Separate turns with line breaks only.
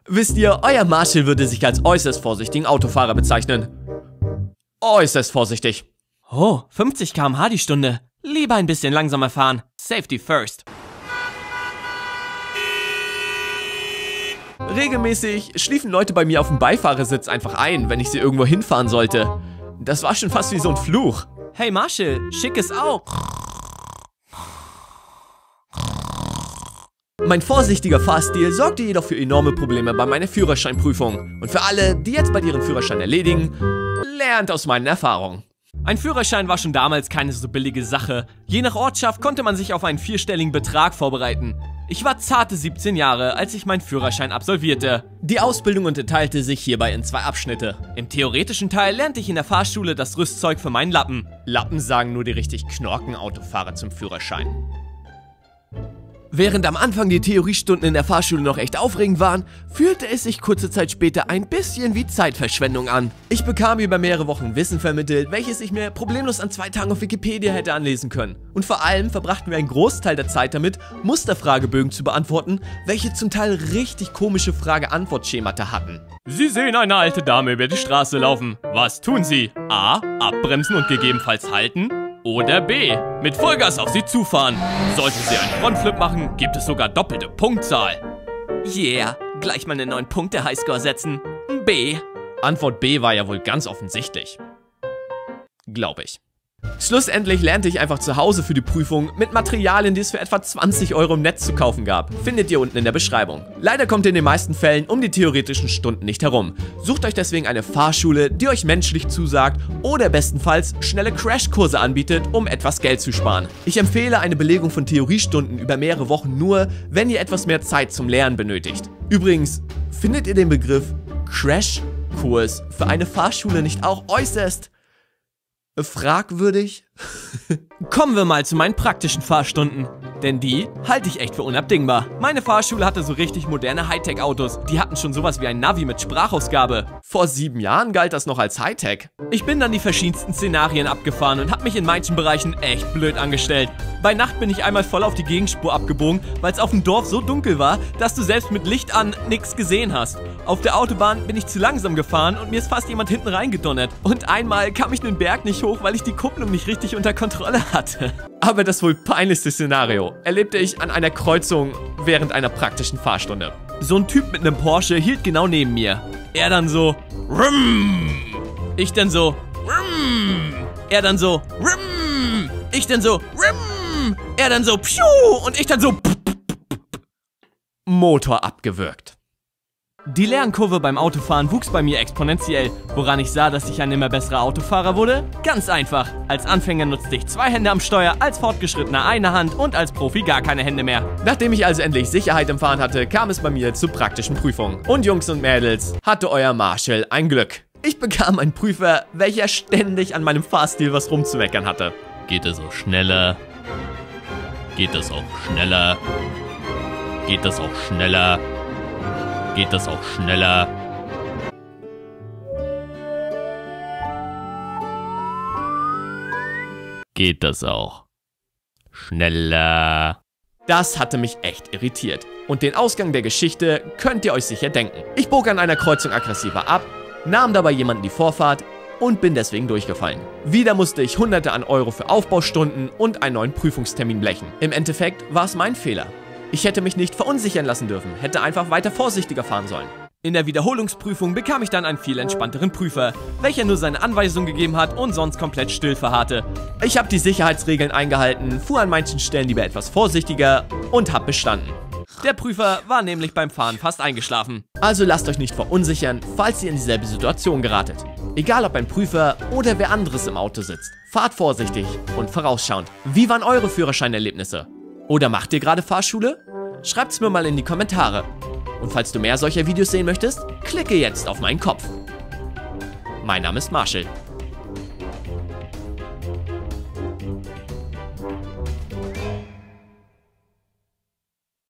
Wisst ihr, euer Marshall würde sich als äußerst vorsichtigen Autofahrer bezeichnen. Äußerst vorsichtig.
Oh, 50 km/h die Stunde. Lieber ein bisschen langsamer fahren. Safety first.
Regelmäßig schliefen Leute bei mir auf dem Beifahrersitz einfach ein, wenn ich sie irgendwo hinfahren sollte. Das war schon fast wie so ein Fluch.
Hey Marshall, schickes Au.
Mein vorsichtiger Fahrstil sorgte jedoch für enorme Probleme bei meiner Führerscheinprüfung. Und für alle, die jetzt bald ihren Führerschein erledigen, lernt aus meinen Erfahrungen.
Ein Führerschein war schon damals keine so billige Sache. Je nach Ortschaft konnte man sich auf einen 4-stelligen Betrag vorbereiten. Ich war zarte 17 Jahre, als ich meinen Führerschein absolvierte.
Die Ausbildung unterteilte sich hierbei in 2 Abschnitte.
Im theoretischen Teil lernte ich in der Fahrschule das Rüstzeug für meinen Lappen.
Lappen sagen nur die richtig knorken Autofahrer zum Führerschein. Während am Anfang die Theoriestunden in der Fahrschule noch echt aufregend waren, fühlte es sich kurze Zeit später ein bisschen wie Zeitverschwendung an. Ich bekam über mehrere Wochen Wissen vermittelt, welches ich mir problemlos an 2 Tagen auf Wikipedia hätte anlesen können. Und vor allem verbrachten wir einen Großteil der Zeit damit, Musterfragebögen zu beantworten, welche zum Teil richtig komische Frage-Antwort-Schemata hatten.
Sie sehen eine alte Dame über die Straße laufen. Was tun Sie? A. Abbremsen und gegebenenfalls halten. Oder B. Mit Vollgas auf sie zufahren. Sollten sie einen Frontflip machen, gibt es sogar doppelte Punktzahl. Yeah, gleich mal einen 9-Punkte-Highscore setzen. B.
Antwort B war ja wohl ganz offensichtlich. Glaube ich. Schlussendlich lernte ich einfach zu Hause für die Prüfung mit Materialien, die es für etwa 20 € im Netz zu kaufen gab. Findet ihr unten in der Beschreibung. Leider kommt ihr in den meisten Fällen um die theoretischen Stunden nicht herum. Sucht euch deswegen eine Fahrschule, die euch menschlich zusagt oder bestenfalls schnelle Crashkurse anbietet, um etwas Geld zu sparen. Ich empfehle eine Belegung von Theoriestunden über mehrere Wochen nur, wenn ihr etwas mehr Zeit zum Lernen benötigt. Übrigens, findet ihr den Begriff Crashkurs für eine Fahrschule nicht auch äußerst fragwürdig?
Kommen wir mal zu meinen praktischen Fahrstunden. Denn die halte ich echt für unabdingbar. Meine Fahrschule hatte so richtig moderne Hightech-Autos. Die hatten schon sowas wie ein Navi mit Sprachausgabe.
Vor 7 Jahren galt das noch als Hightech.
Ich bin dann die verschiedensten Szenarien abgefahren und habe mich in manchen Bereichen echt blöd angestellt. Bei Nacht bin ich einmal voll auf die Gegenspur abgebogen, weil es auf dem Dorf so dunkel war, dass du selbst mit Licht an nichts gesehen hast. Auf der Autobahn bin ich zu langsam gefahren und mir ist fast jemand hinten reingedonnert. Und einmal kam ich den Berg nicht hoch, weil ich die Kupplung nicht richtig unter Kontrolle hatte. Aber das wohl peinlichste Szenario erlebte ich an einer Kreuzung während einer praktischen Fahrstunde. So ein Typ mit einem Porsche hielt genau neben mir. Er dann so, Rum. Ich dann so, Rum. Er dann so, Rum. Ich dann so, Rum. Er dann so, Pschuh. Und ich dann so,
Motor abgewürgt.
Die Lernkurve beim Autofahren wuchs bei mir exponentiell. Woran ich sah, dass ich ein immer besserer Autofahrer wurde? Ganz einfach. Als Anfänger nutzte ich 2 Hände am Steuer, als Fortgeschrittener eine Hand und als Profi gar keine Hände mehr.
Nachdem ich also endlich Sicherheit im Fahren hatte, kam es bei mir zu praktischen Prüfungen. Und Jungs und Mädels, hatte euer Marshall ein Glück. Ich bekam einen Prüfer, welcher ständig an meinem Fahrstil was rumzumeckern hatte.
Geht es auch schneller? Geht es auch schneller? Geht es auch schneller? Geht das auch schneller? Geht das auch schneller?
Das hatte mich echt irritiert. Und den Ausgang der Geschichte könnt ihr euch sicher denken. Ich bog an einer Kreuzung aggressiver ab, nahm dabei jemanden die Vorfahrt und bin deswegen durchgefallen. Wieder musste ich Hunderte an Euro für Aufbaustunden und einen neuen Prüfungstermin blechen. Im Endeffekt war es mein Fehler. Ich hätte mich nicht verunsichern lassen dürfen, hätte einfach weiter vorsichtiger fahren sollen.
In der Wiederholungsprüfung bekam ich dann einen viel entspannteren Prüfer, welcher nur seine Anweisungen gegeben hat und sonst komplett still verharrte.
Ich habe die Sicherheitsregeln eingehalten, fuhr an manchen Stellen lieber etwas vorsichtiger und habe bestanden.
Der Prüfer war nämlich beim Fahren fast eingeschlafen.
Also lasst euch nicht verunsichern, falls ihr in dieselbe Situation geratet. Egal ob ein Prüfer oder wer anderes im Auto sitzt, fahrt vorsichtig und vorausschauend. Wie waren eure Führerscheinerlebnisse? Oder macht ihr gerade Fahrschule? Schreibt's mir mal in die Kommentare. Und falls du mehr solcher Videos sehen möchtest, klicke jetzt auf meinen Kopf. Mein Name ist Marshall.